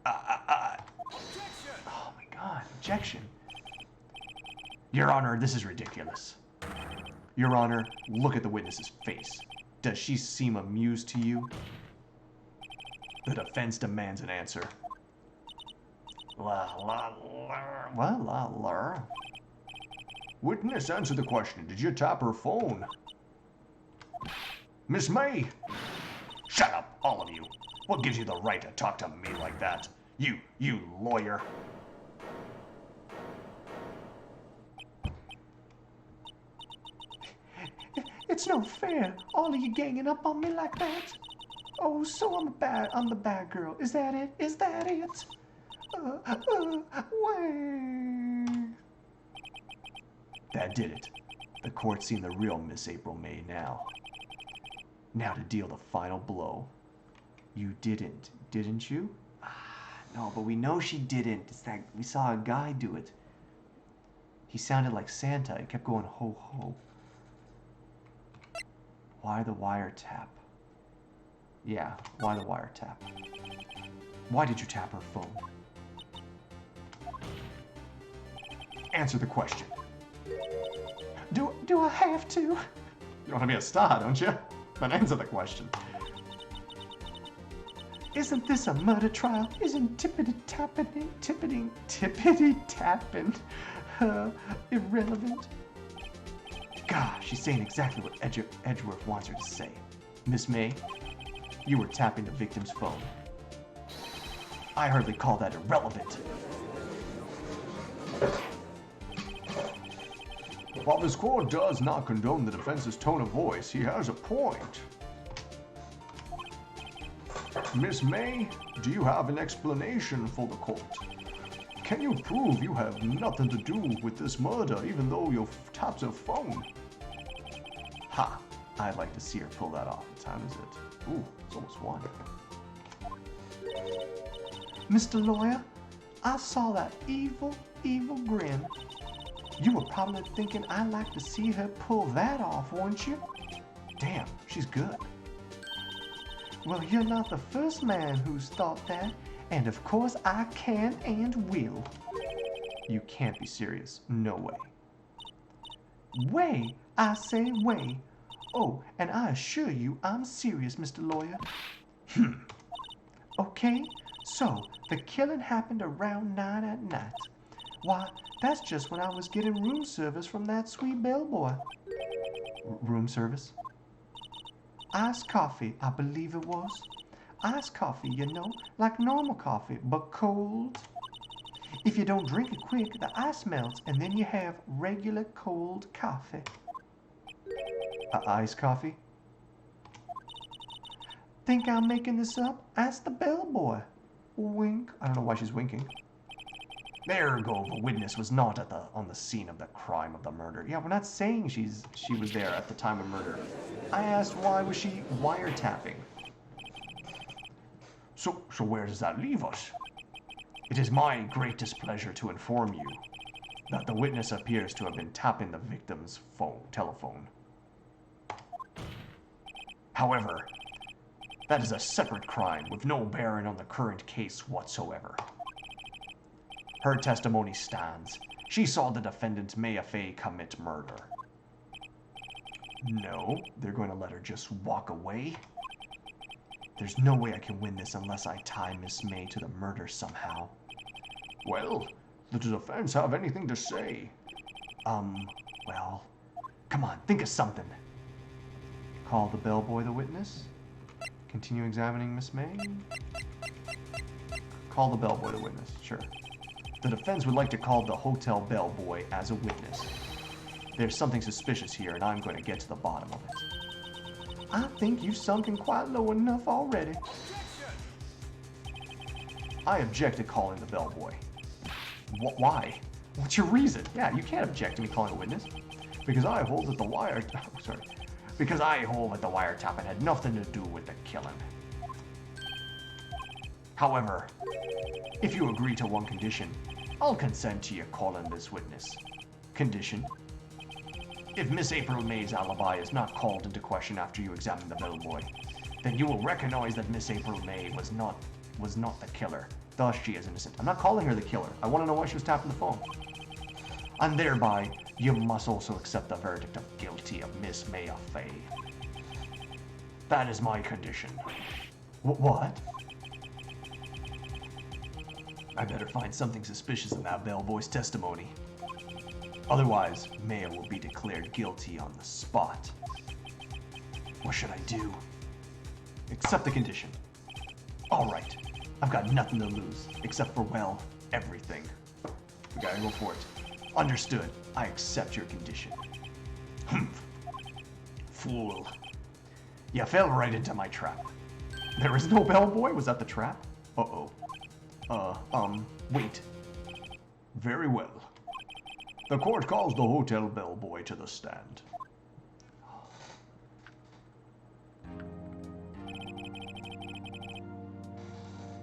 Speaker 1: Oh my god, objection.
Speaker 2: Your Honor, this is ridiculous.
Speaker 1: Your Honor, look at the witness's face. Does she seem amused to you? The defense demands an answer.
Speaker 2: Witness, answer the question. Did you tap her phone? Miss May! Shut up, all of you. What gives you the right to talk to me like that? You lawyer.
Speaker 1: It's no fair, all of you ganging up on me like that. Oh, so I'm the bad girl. Is that it? Is that it? Way. That did it. The court's seen the real Miss April May now. Now to deal the final blow. You didn't you? No, but we know she didn't. It's that we saw a guy do it. He sounded like Santa. He kept going ho ho. Why the wiretap? Yeah, why the wiretap? Why did you tap her phone? Answer the question. Do I have to? You want to be a star, don't you? Then answer the question. Isn't this a murder trial? Isn't tippity-tapping irrelevant? Gosh, she's saying exactly what Edgeworth wants her to say. Miss May, you were tapping the victim's phone. I hardly call that irrelevant.
Speaker 2: While this court does not condone the defense's tone of voice, he has a point. Miss May, do you have an explanation for the court? Can you prove you have nothing to do with this murder even though you tapped her phone?
Speaker 1: Ha! I'd like to see her pull that off. What time is it? Ooh, it's almost 1. Mr. Lawyer, I saw that evil grin. You were probably thinking I'd like to see her pull that off, weren't you? Damn, she's good. Well, you're not the first man who's thought that, and of course I can and will. You can't be serious. No way. Way, I say way. Oh, and I assure you I'm serious, Mr. Lawyer. Okay, so the killing happened around 9 at night. Why, that's just when I was getting room service from that sweet bellboy. Room service? Iced coffee, I believe it was. Iced coffee, you know, like normal coffee, but cold. If you don't drink it quick, the ice melts, and then you have regular cold coffee. Iced coffee? Think I'm making this up? Ask the bellboy. Wink. I don't know why she's winking. Ergo, the witness was not on the scene of the crime of the murder. Yeah, we're not saying she was there at the time of murder. I asked why was she wiretapping.
Speaker 2: So where does that leave us? It is my greatest pleasure to inform you
Speaker 1: That the witness appears to have been tapping the victim's telephone.
Speaker 2: However, that is a separate crime with no bearing on the current case whatsoever. Her testimony stands. She saw the defendant Maya Fey commit murder.
Speaker 1: No, they're going to let her just walk away? There's no way I can win this unless I tie Miss May to the murder somehow.
Speaker 2: Well, does the defense have anything to say?
Speaker 1: Well, come on, think of something. Call the bellboy the witness? Continue examining Miss May? Call the bellboy the witness, sure. The defense would like to call the hotel bellboy as a witness. There's something suspicious here, and I'm going to get to the bottom of it. I think you've sunken quite low enough already. I object to calling the bellboy. Why? What's your reason? Yeah, you can't object to me calling a witness.
Speaker 2: Because I hold that the Because I hold that the wiretapping had nothing to do with the killing. However, if you agree to one condition, I'll consent to you calling this witness.
Speaker 1: Condition?
Speaker 2: If Miss April May's alibi is not called into question after you examine the bellboy, then you will recognize that Miss April May was not the killer.
Speaker 1: Thus, she is innocent. I'm not calling her the killer. I want to know why she was tapping the phone.
Speaker 2: And thereby, you must also accept the verdict of guilty of Miss Maya Fey. That is my condition.
Speaker 1: What? I better find something suspicious in that bellboy's testimony. Otherwise, Maya will be declared guilty on the spot. What should I do? Accept the condition. All right. I've got nothing to lose, except for, well, everything. We gotta go for it. Understood. I accept your condition.
Speaker 2: Humph. Fool.
Speaker 1: You fell right into my trap. There is no bellboy? Was that the trap? Uh-oh. Wait.
Speaker 2: Very well. The court calls the hotel bellboy to the stand.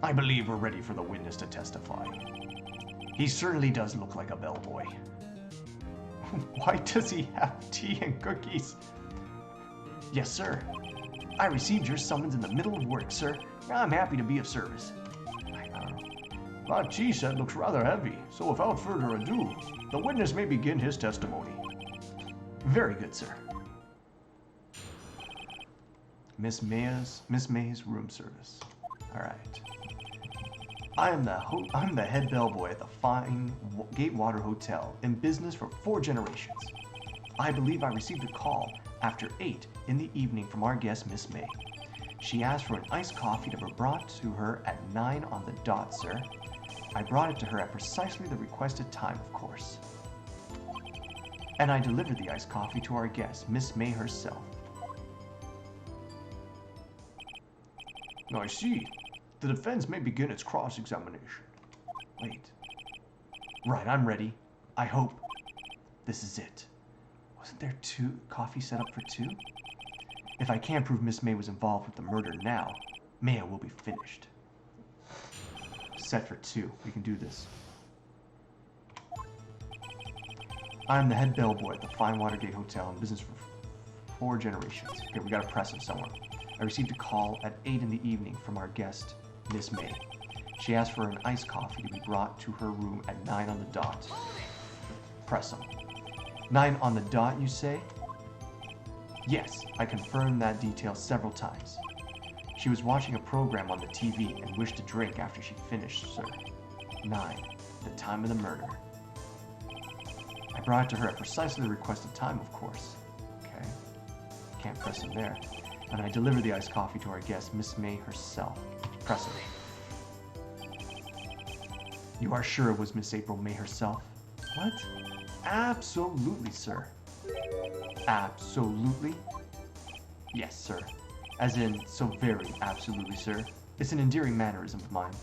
Speaker 1: I believe we're ready for the witness to testify. He certainly does look like a bellboy. Why does he have tea and cookies? Yes, sir. I received your summons in the middle of work, sir. I'm happy to be of service. I don't know.
Speaker 2: That tea set looks rather heavy, so without further ado, the witness may begin his testimony.
Speaker 1: Very good, sir. Miss May's room service. All right. I'm the head bellboy at the fine Gatewater Hotel, in business for 4 generations. I believe I received a call after 8 in the evening from our guest, Miss May. She asked for an iced coffee to be brought to her at 9 on the dot, sir. I brought it to her at precisely the requested time, of course. And I delivered the iced coffee to our guest, Miss May herself.
Speaker 2: I see. The defense may begin its cross-examination.
Speaker 1: Wait. Right, I'm ready. I hope this is it. Wasn't there 2 coffee set up for 2? If I can't prove Miss May was involved with the murder now, Maya will be finished. Set for 2. We can do this. I'm the head bellboy at the fine Watergate Hotel, in business for 4 generations. Okay, we gotta press him somewhere. I received a call at 8 in the evening from our guest, Miss May. She asked for an iced coffee to be brought to her room at 9 on the dot. Press him. 9 on the dot, you say? Yes, I confirmed that detail several times. She was watching a program on the TV and wished to drink after she finished, sir. 9, the time of the murder. I brought it to her at precisely the requested time, of course. Okay. Can't press him there. And I delivered the iced coffee to our guest, Miss May herself. Press him. You are sure it was Miss April May herself? What? Absolutely, sir. Absolutely? Yes, sir. As in, so very absolutely, sir. It's an endearing mannerism of mine.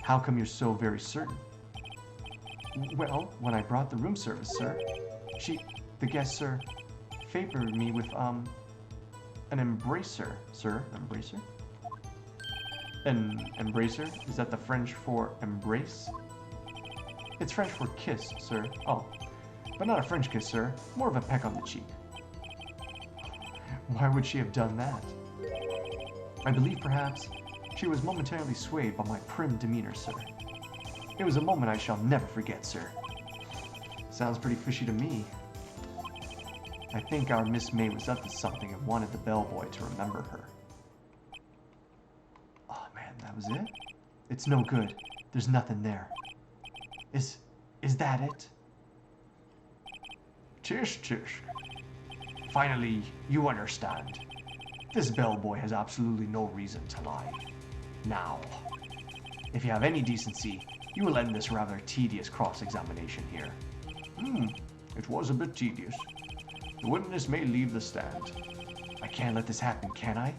Speaker 1: How come you're so very certain? Well, when I brought the room service, sir, the guest, sir, favored me with, an embracer, sir. Embracer? An embracer? Is that the French for embrace? It's French for kiss, sir. Oh, but not a French kiss, sir. More of a peck on the cheek. Why would she have done that? I believe perhaps she was momentarily swayed by my prim demeanor, sir. It was a moment I shall never forget, sir. Sounds pretty fishy to me. I think our Miss May was up to something and wanted the bellboy to remember her. Oh man, that was it? It's no good. There's nothing there. Is that it?
Speaker 2: Tish, tish. Finally, you understand. This bellboy has absolutely no reason to lie. Now, if you have any decency, you will end this rather tedious cross-examination here. It was a bit tedious. The witness may leave the stand.
Speaker 1: I can't let this happen, can I?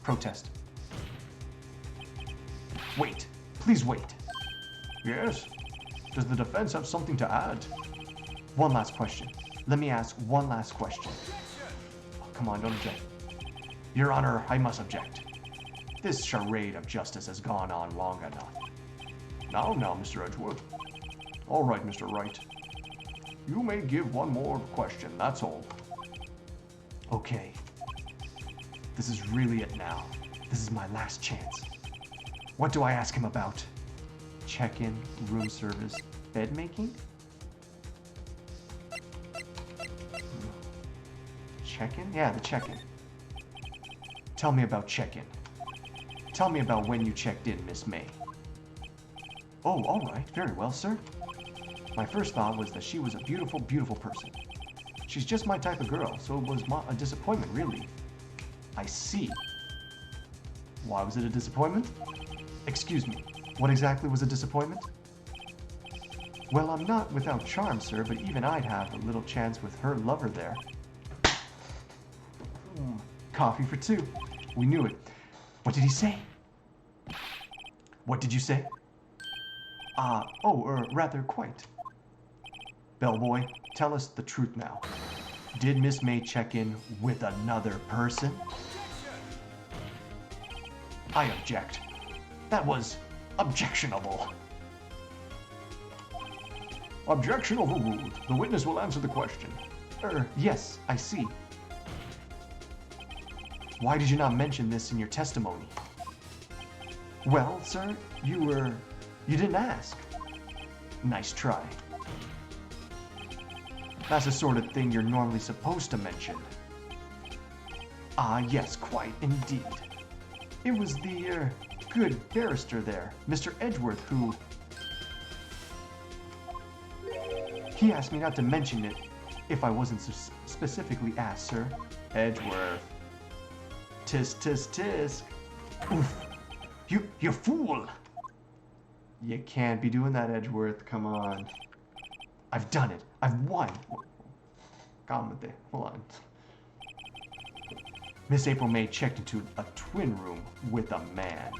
Speaker 1: Protest.
Speaker 2: Wait.
Speaker 1: Please wait.
Speaker 2: Yes? Does the defense have something to add?
Speaker 1: One last question. Let me ask one last question. Oh, come on, don't object.
Speaker 2: Your Honor, I must object. This charade of justice has gone on long enough. Now, Mr. Edgeworth. All right, Mr. Wright. You may give one more question, that's all.
Speaker 1: Okay. This is really it now. This is my last chance. What do I ask him about? Check-in, room service, bed making? Check-in? Yeah, the check-in. Tell me about check-in. Tell me about when you checked in, Miss May. Oh, all right. Very well, sir. My first thought was that she was a beautiful, beautiful person. She's just my type of girl, so it was a disappointment, really. I see. Why was it a disappointment? Excuse me, what exactly was a disappointment? Well, I'm not without charm, sir, but even I'd have a little chance with her lover there. Coffee for two. We knew it. What did he say? What did you say? Rather quite. Bellboy, tell us the truth now. Did Miss May check in with another person?
Speaker 2: I object. That was objectionable. Objection overruled. The witness will answer the question.
Speaker 1: Yes, I see. Why did you not mention this in your testimony? Well, sir, you didn't ask. Nice try. That's the sort of thing you're normally supposed to mention. Ah, yes, quite, indeed. It was the, good barrister there, Mr. Edgeworth, who... He asked me not to mention it if I wasn't specifically asked, sir.
Speaker 2: Edgeworth.
Speaker 1: Tisk, tisk, tisk. Oof.
Speaker 2: You fool!
Speaker 1: You can't be doing that, Edgeworth. Come on. I've done it. I've won. Calmate. Hold on. Miss April May checked into a twin room with a man.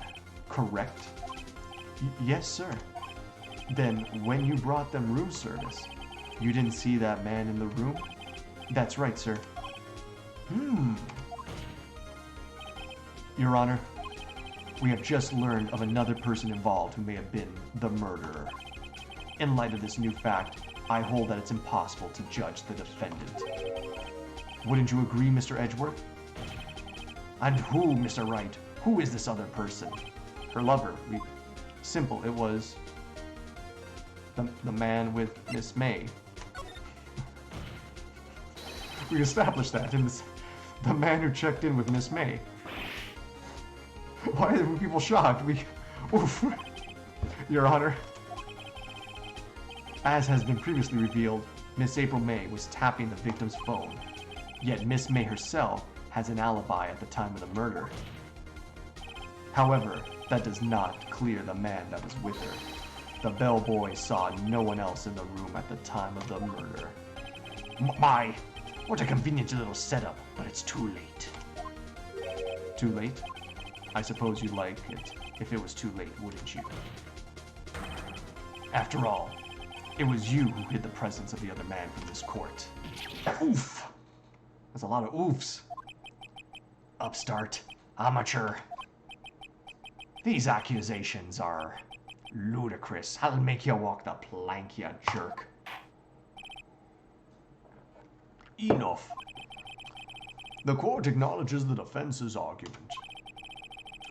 Speaker 1: Correct? Yes, sir. Then, when you brought them room service, you didn't see that man in the room? That's right, sir. Your Honor, we have just learned of another person involved who may have been the murderer. In light of this new fact, I hold that it's impossible to judge the defendant. Wouldn't you agree, Mr. Edgeworth?
Speaker 2: And who, Mr. Wright? Who is this other person?
Speaker 1: Her lover. Simple, it was the man with Miss May. We established that in this, the man who checked in with Miss May. Why are people shocked? Oof. Your Honor. As has been previously revealed, Miss April May was tapping the victim's phone. Yet Miss May herself has an alibi at the time of the murder. However, that does not clear the man that was with her. The bellboy saw no one else in the room at the time of the murder.
Speaker 2: My, what a convenient little setup, but it's too late.
Speaker 1: Too late? I suppose you'd like it if it was too late, wouldn't you?
Speaker 2: After all, it was you who hid the presence of the other man from this court.
Speaker 1: Oof! That's a lot of oofs.
Speaker 2: Upstart, amateur. These accusations are ludicrous. I'll make you walk the plank, you jerk.
Speaker 1: Enough. The court acknowledges the defense's argument.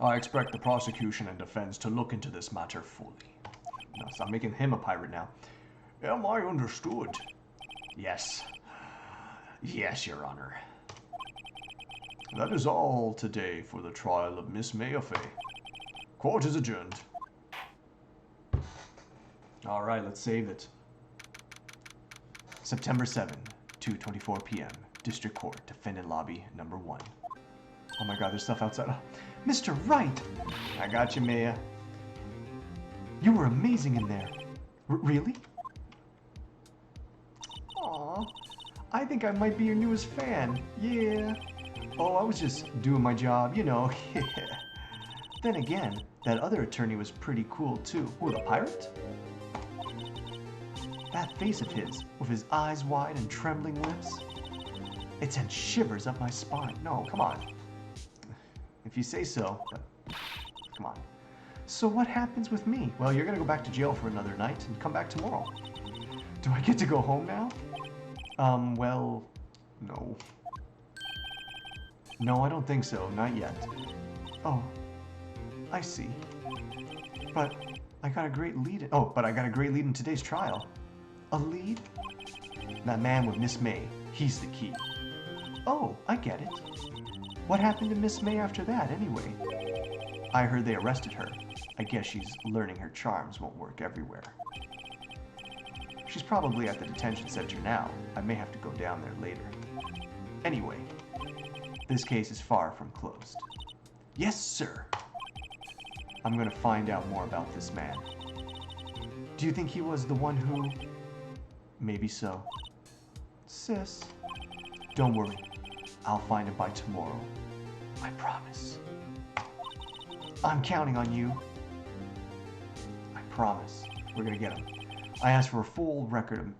Speaker 1: I expect the prosecution and defense to look into this matter fully. No, stop making him a pirate now. Am I understood?
Speaker 2: Yes. Yes, Your Honor.
Speaker 1: That is all today for the trial of Miss Mayafay. Court is adjourned. All right, let's save it. September 7, 2:24 p.m. District Court, Defendant Lobby, number 1. Oh my God, there's stuff outside. Oh, Mr. Wright! I got you, Maya. You were amazing in there. Really? Aw, I think I might be your newest fan. Yeah. Oh, I was just doing my job, you know. Then again, that other attorney was pretty cool too. Oh, the pirate? That face of his, with his eyes wide and trembling lips, it sent shivers up my spine. No, come on. If you say so, but come on. So what happens with me? Well, you're gonna go back to jail for another night and come back tomorrow. Do I get to go home now? Well, no. No, I don't think so. Not yet. Oh, I see. But I got a great lead in... Oh, but I got a great lead in today's trial. A lead? That man with Miss May. He's the key. Oh, I get it. What happened to Miss May after that, anyway? I heard they arrested her. I guess she's learning her charms won't work everywhere. She's probably at the detention center now. I may have to go down there later. Anyway, this case is far from closed. Yes, sir. I'm gonna find out more about this man. Do you think he was the one who... Maybe so. Sis, don't worry. I'll find him by tomorrow. I promise. I'm counting on you. I promise. We're gonna get him. I asked for a full record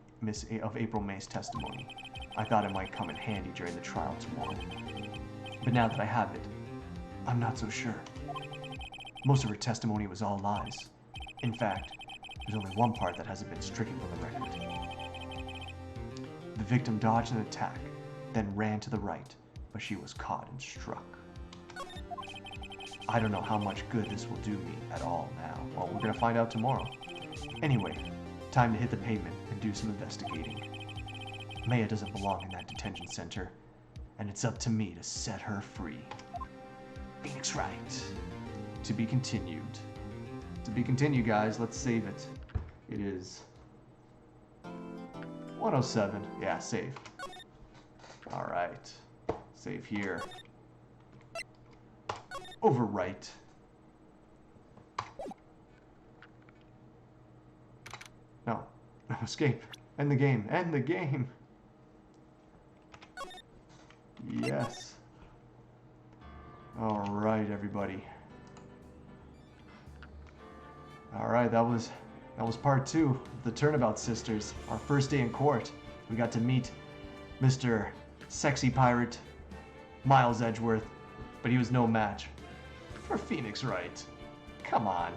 Speaker 1: of April May's testimony. I thought it might come in handy during the trial tomorrow. But now that I have it, I'm not so sure. Most of her testimony was all lies. In fact, there's only one part that hasn't been stricken from the record. The victim dodged an attack, then ran to the right, but she was caught and struck. I don't know how much good this will do me at all now. Well, we're gonna find out tomorrow. Anyway, time to hit the pavement and do some investigating. Maya doesn't belong in that detention center, and it's up to me to set her free. Phoenix Wright. To be continued. To be continued, guys. Let's save it. It is 107. Yeah, save. All right. Save here. Overwrite. No. Escape. End the game. End the game. Yes. All right, everybody. All right, that was part 2 of the Turnabout sisters. Our first day in court. We got to meet Mr. Sexy Pirate Miles Edgeworth, but he was no match for Phoenix Wright. Come on.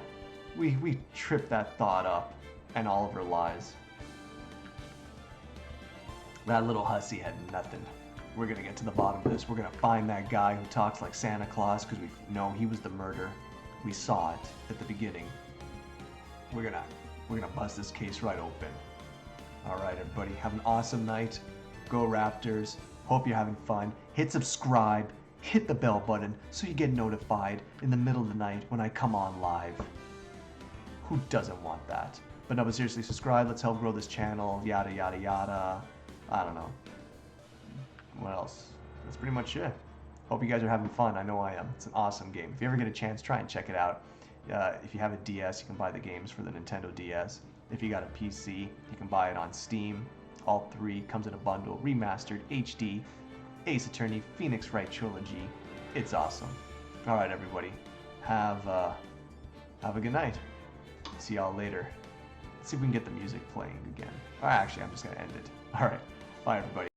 Speaker 1: We tripped that thought up and all of her lies. That little hussy had nothing. We're gonna get to the bottom of this. We're gonna find that guy who talks like Santa Claus because we know he was the murderer. We saw it at the beginning. We're gonna bust this case right open. All right, everybody, have an awesome night. Go Raptors. Hope you're having fun. Hit subscribe. Hit the bell button so you get notified in the middle of the night when I come on live. Who doesn't want that? But no, but seriously, subscribe. Let's help grow this channel. Yada, yada, yada. I don't know. What else? That's pretty much it. Hope you guys are having fun. I know I am. It's an awesome game. If you ever get a chance, try and check it out. If you have a DS, you can buy the games for the Nintendo DS. If you got a PC, you can buy it on Steam. All three comes in a bundle, remastered, HD, Ace Attorney, Phoenix Wright trilogy. It's awesome. All right, everybody, have a good night. See y'all later. Let's see if we can get the music playing again. Actually, I'm just gonna end it. All right, bye, everybody.